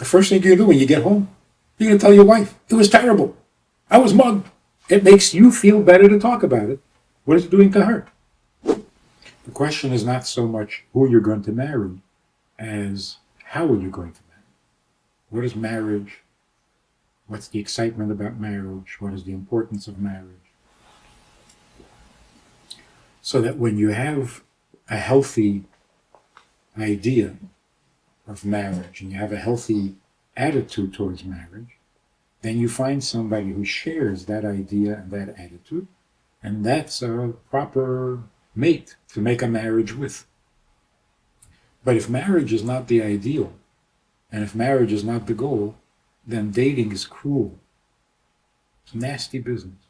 The first thing you do when you get home, you're going to tell your wife, it was terrible. I was mugged. It makes you feel better to talk about it. What is it doing to her? The question is not so much who you're going to marry as how are you going to marry. What is marriage? What's the excitement about marriage? What is the importance of marriage? So that when you have a healthy idea of marriage and you have a healthy attitude towards marriage, then you find somebody who shares that idea and that attitude, and that's a proper mate to make a marriage with. But if marriage is not the ideal, and if marriage is not the goal, then dating is cruel. It's nasty business.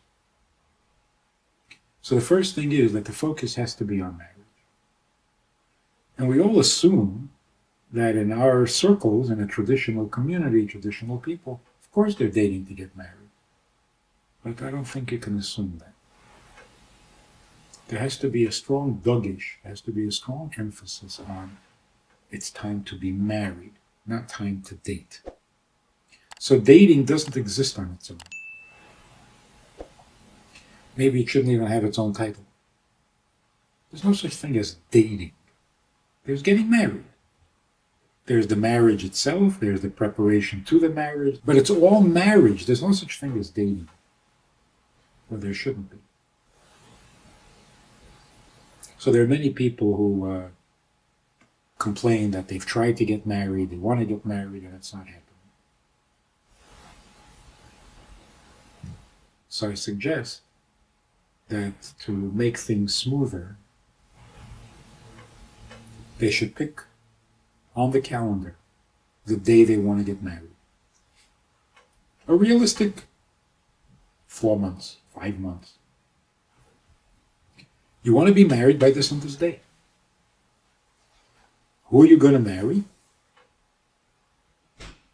So the first thing is that the focus has to be on marriage. And we all assume that in our circles, in a traditional community, traditional people, of course they're dating to get married. But I don't think you can assume that. There has to be a strong dogish, there has to be a strong emphasis on it's time to be married, not time to date. So dating doesn't exist on its own. Maybe it shouldn't even have its own title. There's no such thing as dating. There's getting married. There's the marriage itself, there's the preparation to the marriage, but it's all marriage. There's no such thing as dating. Well, there shouldn't be. So there are many people who complain that they've tried to get married, they want to get married, and it's not happening. So I suggest that to make things smoother, they should pick on the calendar the day they want to get married. A realistic 4 months, 5 months. You want to be married by this and this day. Who are you going to marry?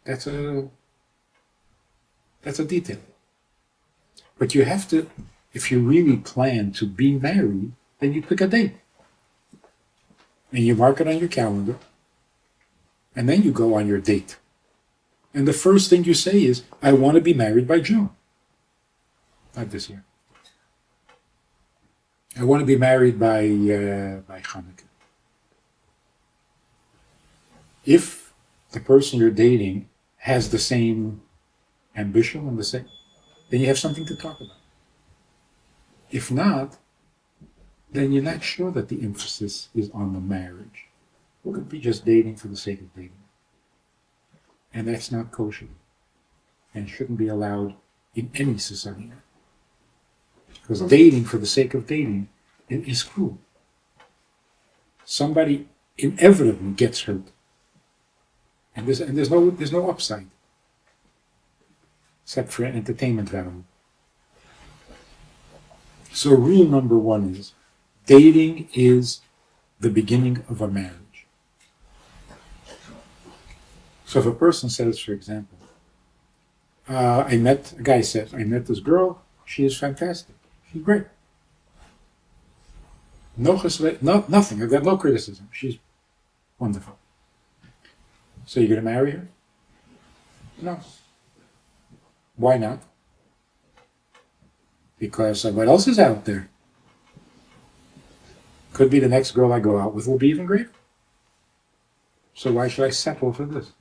That's a detail. But you have to, if you really plan to be married, then you pick a date. And you mark it on your calendar. And then you go on your date. And the first thing you say is, I want to be married by June. Not this year. I want to be married by Hanukkah. If the person you're dating has the same ambition and the same, then you have something to talk about. If not, then you're not sure that the emphasis is on the marriage. It could be just dating for the sake of dating. And that's not kosher. And shouldn't be allowed in any society. Because dating for the sake of dating is cruel. Somebody inevitably gets hurt. And there's no upside. Except for entertainment value. So rule number 1 is, dating is the beginning of a marriage. So if a person says, for example, a guy says, I met this girl, she is fantastic, she's great. Nothing, I've got no criticism, she's wonderful. So you're going to marry her? No. Why not? Because what else is out there? Could be the next girl I go out with will be even greater. So why should I settle for this?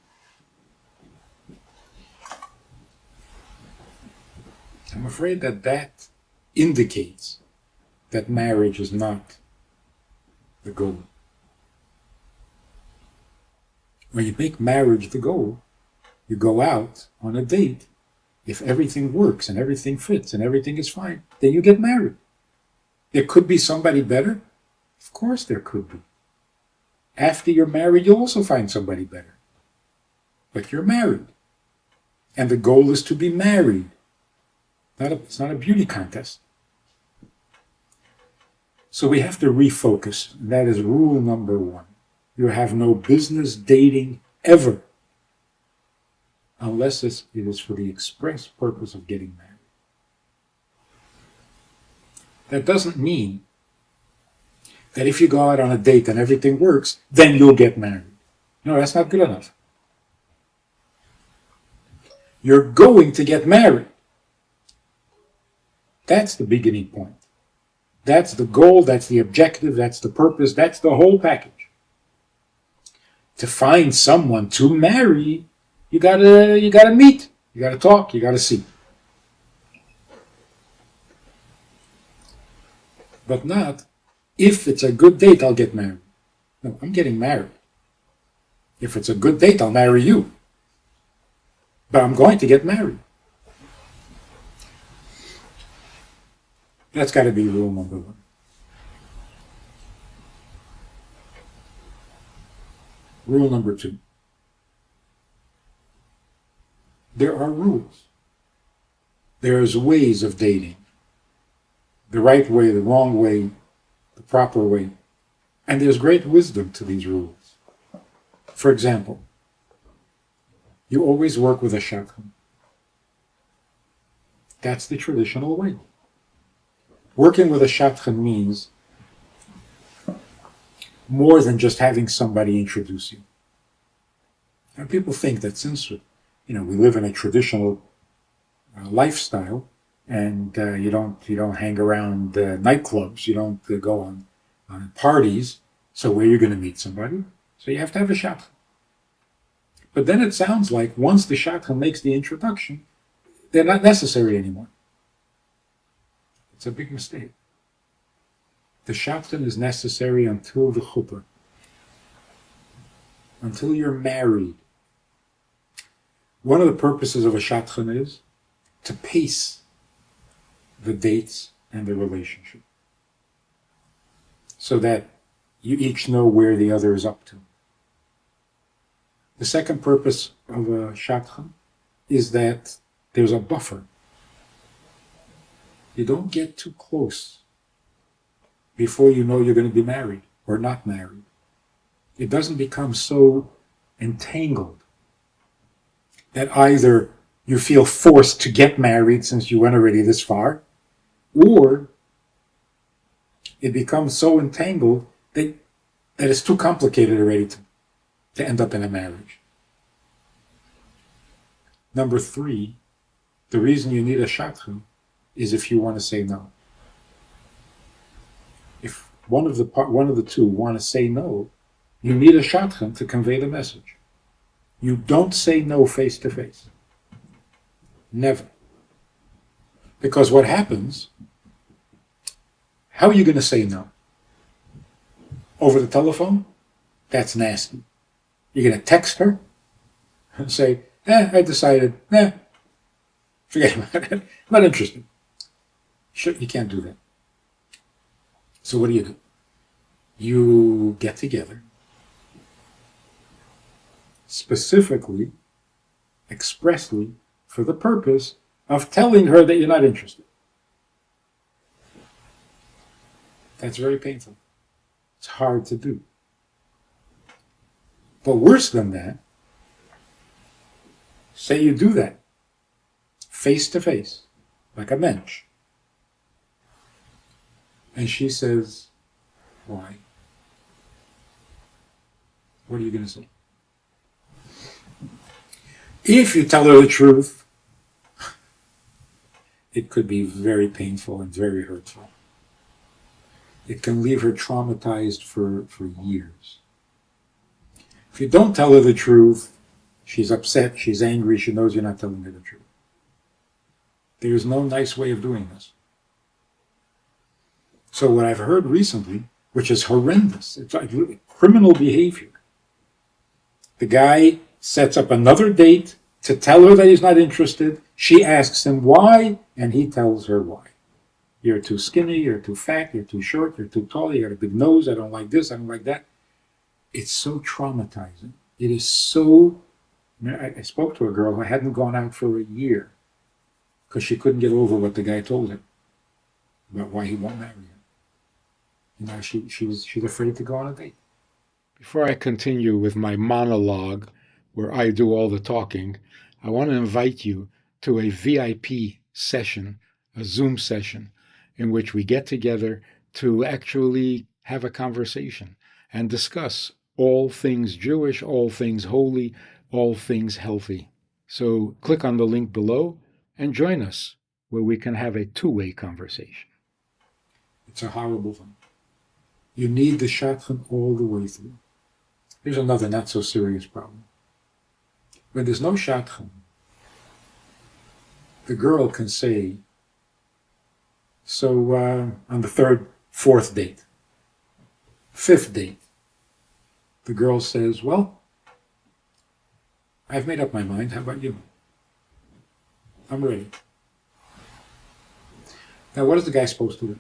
I'm afraid that indicates that marriage is not the goal. When you make marriage the goal, you go out on a date. If everything works and everything fits and everything is fine, then you get married. There could be somebody better. Of course there could be. After you're married, you'll also find somebody better. But you're married. And the goal is to be married. It's not a beauty contest. So we have to refocus. That is rule number 1. You have no business dating ever, unless it is for the express purpose of getting married. That doesn't mean that if you go out on a date and everything works, then you'll get married. No, that's not good enough. You're going to get married. That's the beginning point. That's the goal, that's the objective, that's the purpose, that's the whole package. To find someone to marry, you gotta meet, you gotta talk, you gotta see. But not, if it's a good date, I'll get married. No, I'm getting married. If it's a good date, I'll marry you. But I'm going to get married. That's got to be rule number one. Rule number two. There are rules. There's ways of dating. The right way, the wrong way, the proper way. And there's great wisdom to these rules. For example, you always work with a shadchan. That's the traditional way. Working with a shadchan means more than just having somebody introduce you. And people think that since we live in a traditional lifestyle, and you don't hang around nightclubs, you don't go on parties. So where are you going to meet somebody? So you have to have a shadchan. But then it sounds like once the shadchan makes the introduction, they're not necessary anymore. It's a big mistake. The shadchan is necessary until the chuppah, until you're married. One of the purposes of a shadchan is to pace the dates and the relationship, so that you each know where the other is up to. The second purpose of a shadchan is that there's a buffer. You don't get too close before you know you're going to be married or not married. It doesn't become so entangled that either you feel forced to get married since you went already this far, or it becomes so entangled that it's too complicated already to end up in a marriage. Number three, the reason you need a shadchan is if you want to say no. If one of the two want to say no, you need a shadchan to convey the message. You don't say no face to face. Never. Because what happens, how are you going to say no? Over the telephone? That's nasty. You're going to text her and say, I decided, forget about it. I'm not interested. Sure, you can't do that. So what do? You get together, specifically, expressly, for the purpose of telling her that you're not interested. That's very painful. It's hard to do. But worse than that, say you do that, face to face, like a mensch. And she says, why? What are you going to say? If you tell her the truth, it could be very painful and very hurtful. It can leave her traumatized for years. If you don't tell her the truth, she's upset, she's angry, she knows you're not telling her the truth. There's no nice way of doing this. So what I've heard recently, which is horrendous, it's like criminal behavior. The guy sets up another date to tell her that he's not interested. She asks him why, and he tells her why. You're too skinny, you're too fat, you're too short, you're too tall, you got a big nose, I don't like this, I don't like that. It's so traumatizing. It is so... I spoke to a girl who hadn't gone out for a year because she couldn't get over what the guy told her about why he won't marry her. She's afraid to go on a date. Before I continue with my monologue, where I do all the talking, I want to invite you to a VIP session, a Zoom session, in which we get together to actually have a conversation and discuss all things Jewish, all things holy, all things healthy. So click on the link below and join us where we can have a two-way conversation. It's a horrible thing. You need the shadchan all the way through. Here's another not so serious problem. When there's no shadchan, the girl can say, so on the third, fourth date, fifth date, the girl says, well, I've made up my mind. How about you? I'm ready. Now, what is the guy supposed to do?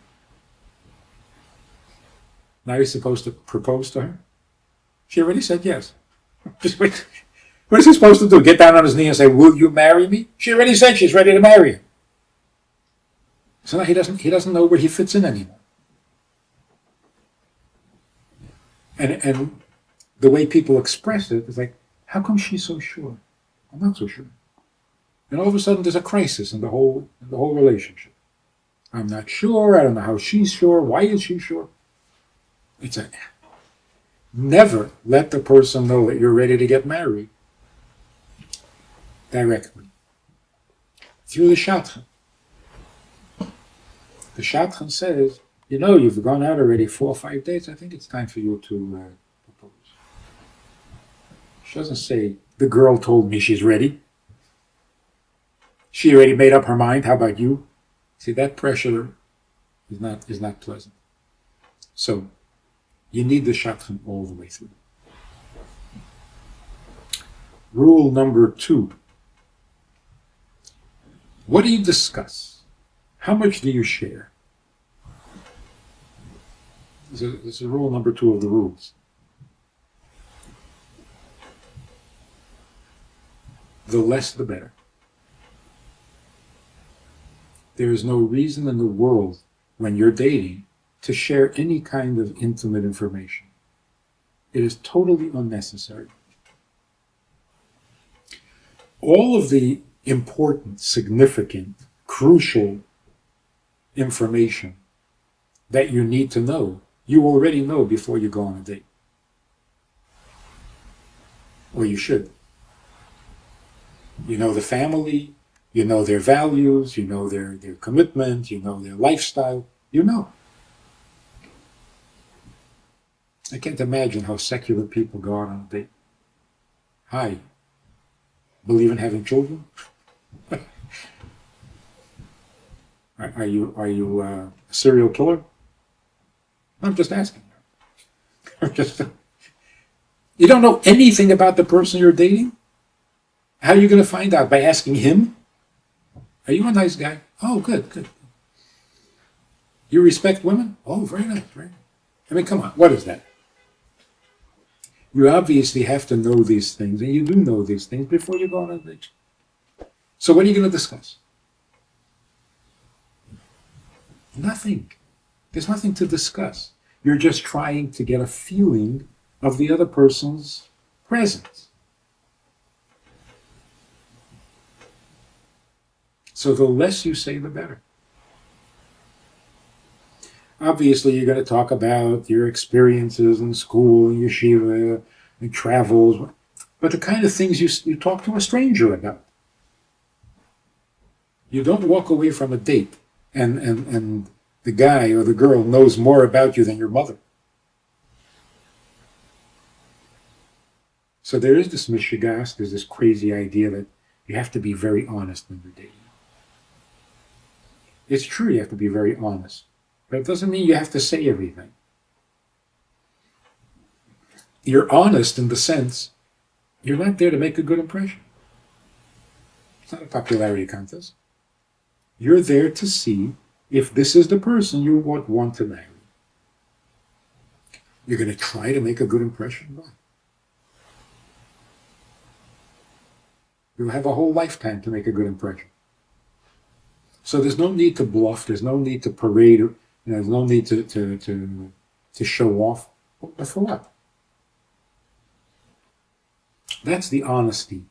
Now he's supposed to propose to her? She already said yes. Just wait. What is he supposed to do? Get down on his knee and say, will you marry me? She already said she's ready to marry him. So now he doesn't know where he fits in anymore. And the way people express it is like, how come she's so sure? I'm not so sure. And all of a sudden there's a crisis in the whole relationship. I'm not sure. I don't know how she's sure. Why is she sure? Never let the person know that you're ready to get married directly. Through the shadchan. The shadchan says, you've gone out already 4 or 5 dates. I think it's time for you to propose. She doesn't say, the girl told me she's ready. She already made up her mind. How about you? See, that pressure is not pleasant. So, you need the shadchan all the way through. Rule number 2. What do you discuss? How much do you share? This is rule number 2 of the rules. The less, the better. There is no reason in the world when you're dating to share any kind of intimate information. It is totally unnecessary. All of the important, significant, crucial information that you need to know, you already know before you go on a date. Or you should. You know the family, you know their values, you know their commitment, you know their lifestyle, you know. I can't imagine how secular people go out on a date. Hi, believe in having children? Are you a serial killer? I'm just asking. You don't know anything about the person you're dating? How are you going to find out? By asking him? Are you a nice guy? Oh, good. You respect women? Oh, very nice, very nice. I mean, come on, what is that? You obviously have to know these things, and you do know these things before you go on a date. So what are you going to discuss? Nothing. There's nothing to discuss. You're just trying to get a feeling of the other person's presence. So the less you say, the better. Obviously, you're going to talk about your experiences in school, in yeshiva, and travels, but the kind of things you talk to a stranger about. You don't walk away from a date and the guy or the girl knows more about you than your mother. So there is this mishigas, there's this crazy idea that you have to be very honest when you're dating. It's true you have to be very honest, but it doesn't mean you have to say everything. You're honest in the sense you're not there to make a good impression. It's not a popularity contest. You're there to see if this is the person you would want to marry. You're going to try to make a good impression. Why? You'll have a whole lifetime to make a good impression. So there's no need to bluff. There's no need to parade. There's no need to show off. But for what? That's the honesty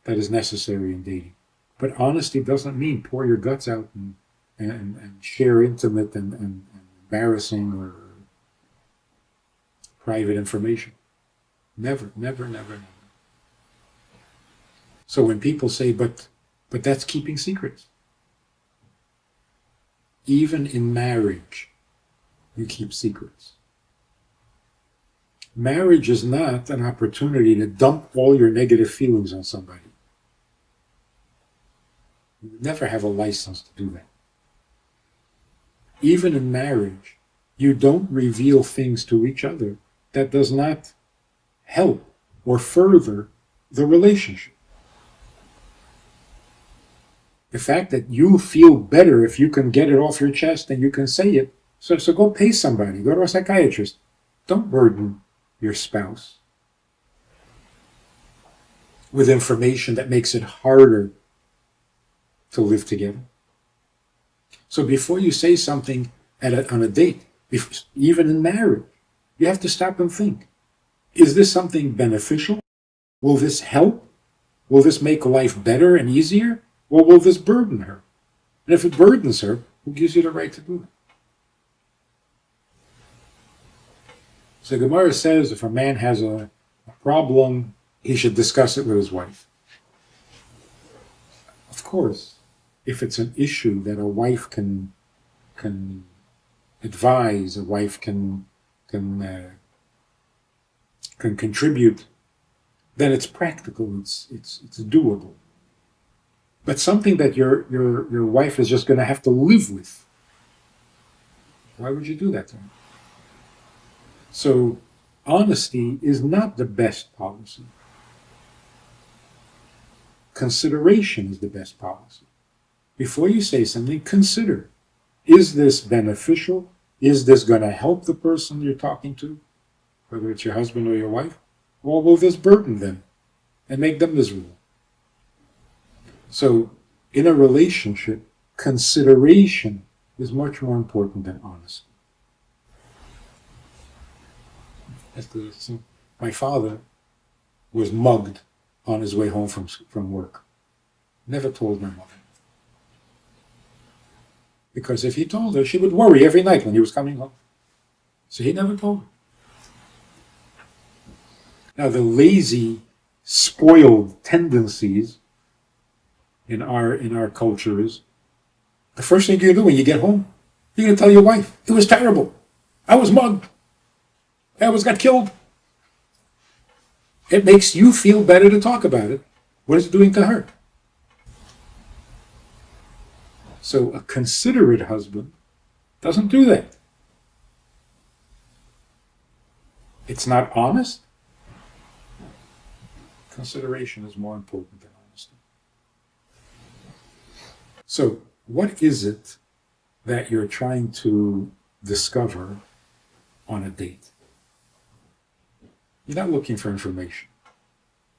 that is necessary in dating. But honesty doesn't mean pour your guts out and share intimate and embarrassing or private information. Never. So when people say, but that's keeping secrets. Even in marriage, you keep secrets. Marriage is not an opportunity to dump all your negative feelings on somebody. You would never have a license to do that. Even in marriage, you don't reveal things to each other that does not help or further the relationship. The fact that you feel better if you can get it off your chest and you can say it, so go pay somebody, go to a psychiatrist. Don't burden your spouse with information that makes it harder to live together. So before you say something on a date, even in marriage, you have to stop and think. Is this something beneficial? Will this help? Will this make life better and easier? Or will this burden her? And if it burdens her, who gives you the right to do it? So Gemara says if a man has a problem, he should discuss it with his wife. Of course, if it's an issue that a wife can advise, a wife can contribute, then it's practical, it's doable. But something that your wife is just going to have to live with, why would you do that to her? So honesty is not the best policy. Consideration is the best policy. Before you say something, consider, is this beneficial? Is this going to help the person you're talking to, whether it's your husband or your wife? Or will this burden them and make them miserable? So in a relationship, consideration is much more important than honesty. My father was mugged on his way home from work. Never told my mother. Because if he told her, she would worry every night when he was coming home. So he never told her. Now the lazy, spoiled tendencies in our culture is, the first thing you do when you get home, you're going to tell your wife, it was terrible. I was mugged. I almost got killed. It makes you feel better to talk about it. What is it doing to her? So a considerate husband doesn't do that. It's not honest. Consideration is more important than honesty. So what is it that you're trying to discover on a date? You're not looking for information.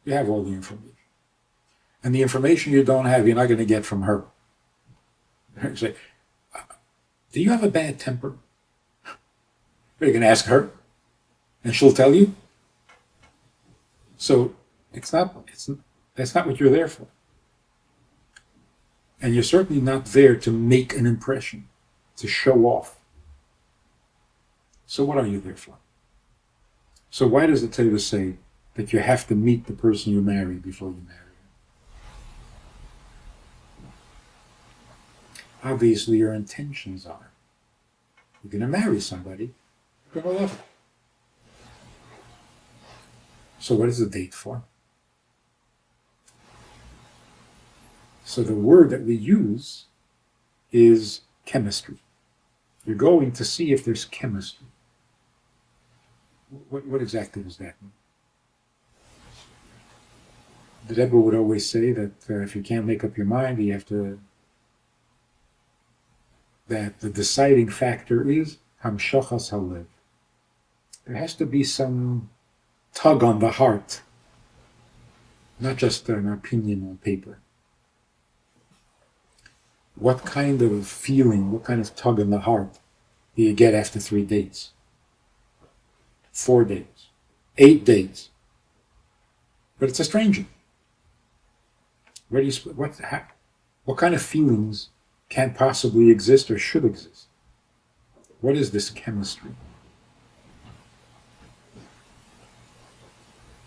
You have all the information. And the information you don't have, you're not going to get from her. You say, do you have a bad temper? You're going to ask her, and she'll tell you. So that's not what you're there for. And you're certainly not there to make an impression, to show off. So what are you there for? So why does the Torah say that you have to meet the person you marry before you marry her? Obviously, your intentions are, you're going to marry somebody, you're going to love her. So what is the date for? So the word that we use is chemistry. You're going to see if there's chemistry. What exactly does that mean? The Rebbe would always say that if you can't make up your mind, that the deciding factor is hamshachas halev. There has to be some tug on the heart, not just an opinion on paper. What kind of feeling, what kind of tug in the heart do you get after 3 dates? 4 days, 8 days. But it's a stranger. What kind of feelings can't possibly exist or should exist? What is this chemistry?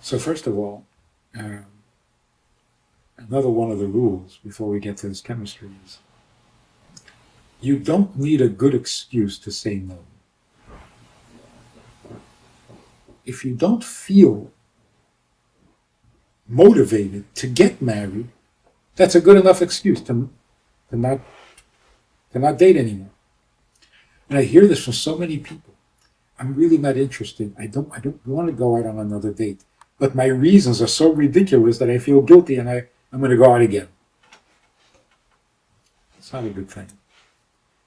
So first of all, Another one of the rules before we get to this chemistry is you don't need a good excuse to say no. If you don't feel motivated to get married, that's a good enough excuse to not date anymore. And I hear this from so many people. I'm really not interested. I don't want to go out on another date. But my reasons are so ridiculous that I feel guilty and I'm going to go out again. It's not a good thing.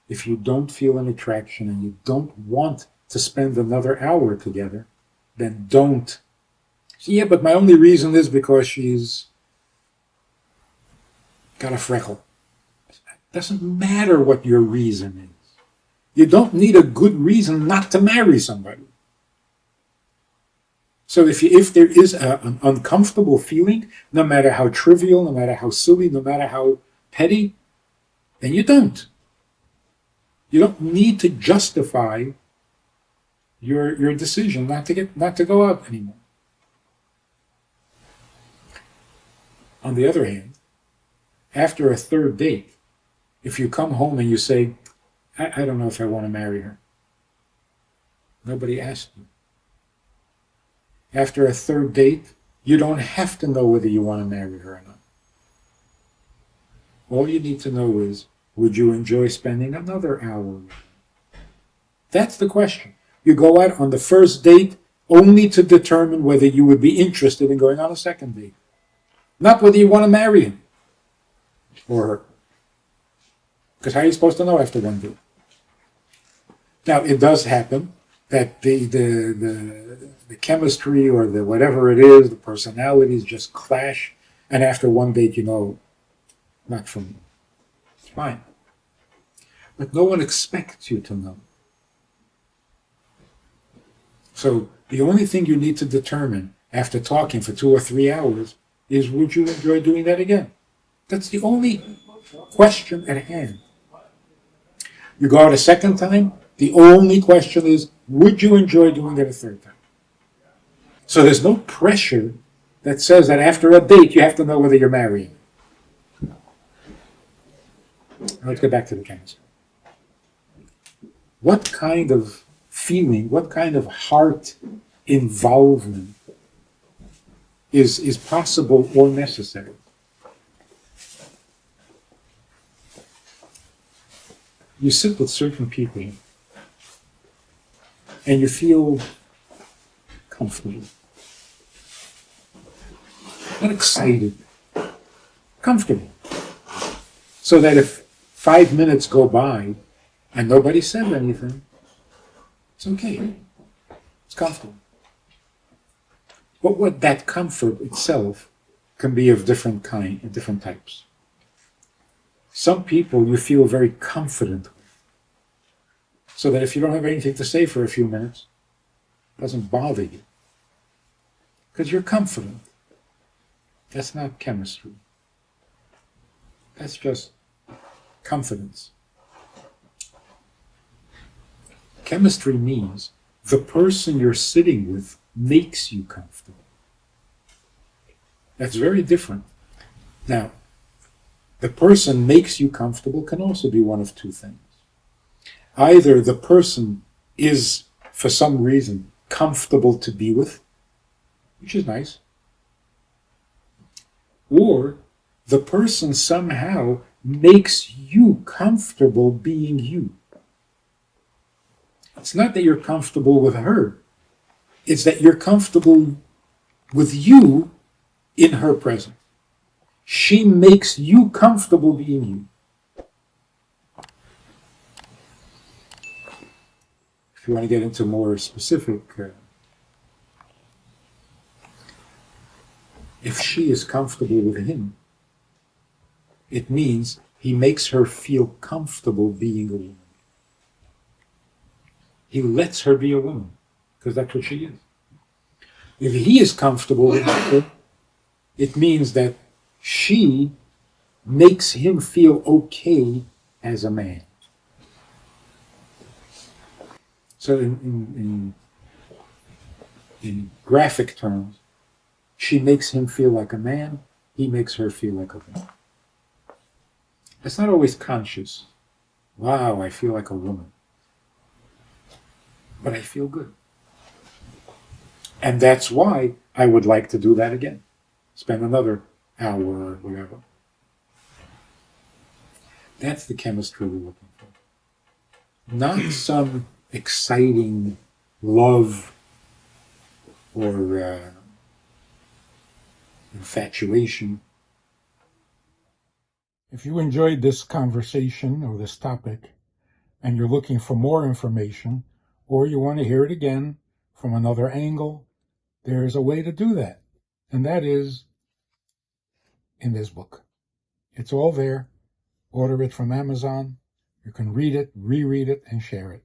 If you don't feel an attraction and you don't want to spend another hour together, then don't. Yeah, but my only reason is because she's got a freckle. It doesn't matter what your reason is. You don't need a good reason not to marry somebody. So if there is an uncomfortable feeling, no matter how trivial, no matter how silly, no matter how petty, then you don't. You don't need to justify your decision not to go out anymore. On the other hand, after a third date, if you come home and you say, I don't know if I want to marry her. Nobody asked you. After a third date, you don't have to know whether you want to marry her or not. All you need to know is, would you enjoy spending another hour with her? That's the question. You go out on the first date only to determine whether you would be interested in going on a second date. Not whether you want to marry him or her. Because how are you supposed to know after one date? Now, it does happen that the chemistry or the whatever it is, the personalities just clash, and after one date, not for me. It's fine. But no one expects you to know. So the only thing you need to determine after talking for 2 or 3 hours is, would you enjoy doing that again? That's the only question at hand. You go out a second time, the only question is, would you enjoy doing it a third time? So there's no pressure that says that after a date you have to know whether you're marrying. Now let's get back to the chemistry. What kind of feeling, what kind of heart involvement is possible or necessary? You sit with certain people and you feel comfortable, not excited, comfortable. So that if 5 minutes go by and nobody said anything, it's okay. It's comfortable. But what that comfort itself can be of different types. Some people you feel very confident with, so that if you don't have anything to say for a few minutes, it doesn't bother you. Because you're confident. That's not chemistry. That's just confidence. Chemistry means the person you're sitting with makes you comfortable. That's very different. Now, the person makes you comfortable can also be one of two things. Either the person is, for some reason, comfortable to be with, which is nice, or the person somehow makes you comfortable being you. It's not that you're comfortable with her, it's that you're comfortable with you in her presence. She makes you comfortable being you. If you want to get into more specific, if she is comfortable with him, it means he makes her feel comfortable being a woman. He lets her be a woman, because that's what she is. If he is comfortable with her, it means that she makes him feel okay as a man. So in graphic terms, she makes him feel like a man, he makes her feel like a woman. It's not always conscious. Wow, I feel like a woman. But I feel good. And that's why I would like to do that again. Spend another hour or whatever. That's the chemistry we're looking for. Not some exciting love or infatuation. If you enjoyed this conversation or this topic, and you're looking for more information, or you want to hear it again from another angle, there's a way to do that. And that is in this book. It's all there. Order it from Amazon. You can read it, reread it, and share it.